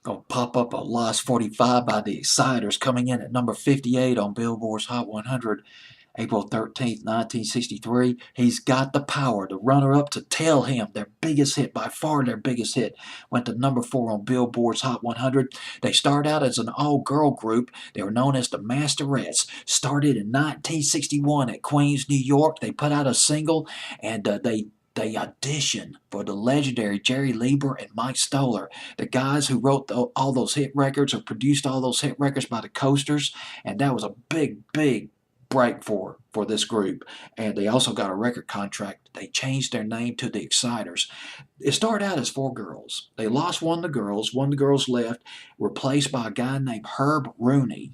Gonna pop up a Lost 45 by the Exciters, coming in at number 58 on Billboard's Hot 100, April 13th, 1963. He's Got the Power, the runner-up to Tell Him, their biggest hit, by far their biggest hit, went to number 4 on Billboard's Hot 100. They started out as an all-girl group. They were known as the Masterettes. Started in 1961 at Queens, New York. They put out a single, and they auditioned for the legendary Jerry Lieber and Mike Stoller, the guys who wrote all those hit records or produced all those hit records by the Coasters, and that was a big, big break for this group. And they also got a record contract. They changed their name to the Exciters. It started out as 4 girls. They lost one of the girls. One of the girls left, replaced by a guy named Herb Rooney.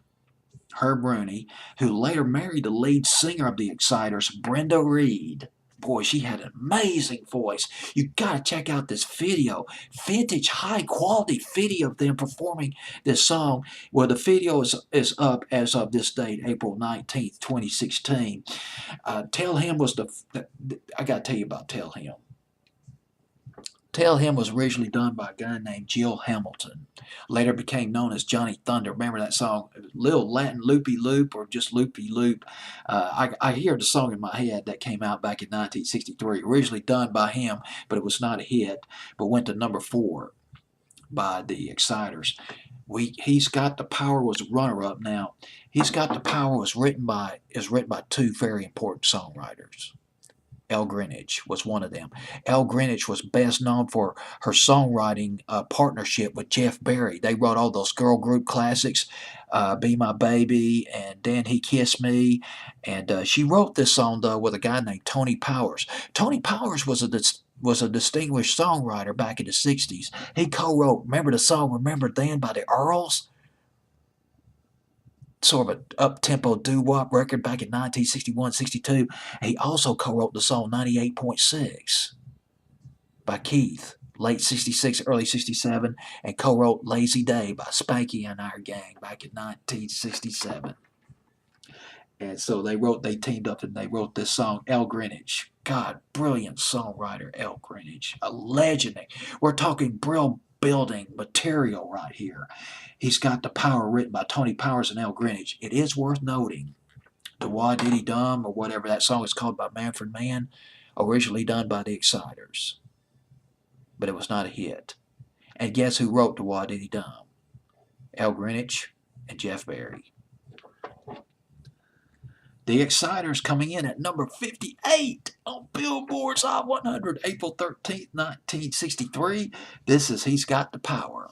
Herb Rooney, who later married the lead singer of the Exciters, Brenda Reed. Boy, she had an amazing voice. You gotta check out this video. Vintage, high-quality video of them performing this song. Well, the video is up as of this date, April 19th, 2016. Tell Him was I gotta tell you about Tell Him. Tell Him was originally done by a guy named Jill Hamilton. Later became known as Johnny Thunder. Remember that song? Little Latin loopy loop or just loopy loop. I hear the song in my head that came out back in 1963. Originally done by him, but it was not a hit. But went to number 4 by the Exciters. He's Got the Power was a runner-up. Now, He's Got the Power was written by 2 very important songwriters. Elle Greenwich was one of them. Elle Greenwich was best known for her songwriting partnership with Jeff Barry. They wrote all those girl group classics, Be My Baby and Then He Kissed Me. And she wrote this song, though, with a guy named Tony Powers. Tony Powers was a distinguished songwriter back in the 60s. He co-wrote, remember the song Remember Then by the Earls? Sort of an up-tempo doo-wop record back in 1961-62. He also co-wrote the song 98.6 by Keith, late 66, early 67, and co-wrote Lazy Day by Spanky and Our Gang back in 1967. And so they teamed up and they wrote this song, Elle Greenwich. God, brilliant songwriter, Elle Greenwich. A legend. We're talking brill building material right here. He's Got the Power, written by Tony Powers and Elle Greenwich. It is worth noting the Wah Diddy Dum, or whatever that song is called, by Manfred Mann, originally done by the Exciters. But it was not a hit. And guess who wrote the Wah Diddy Dum? Elle Greenwich and Jeff Barry. The Exciters coming in at number 58 on Billboard's Hot 100, April 13th, 1963. This is He's Got the Power.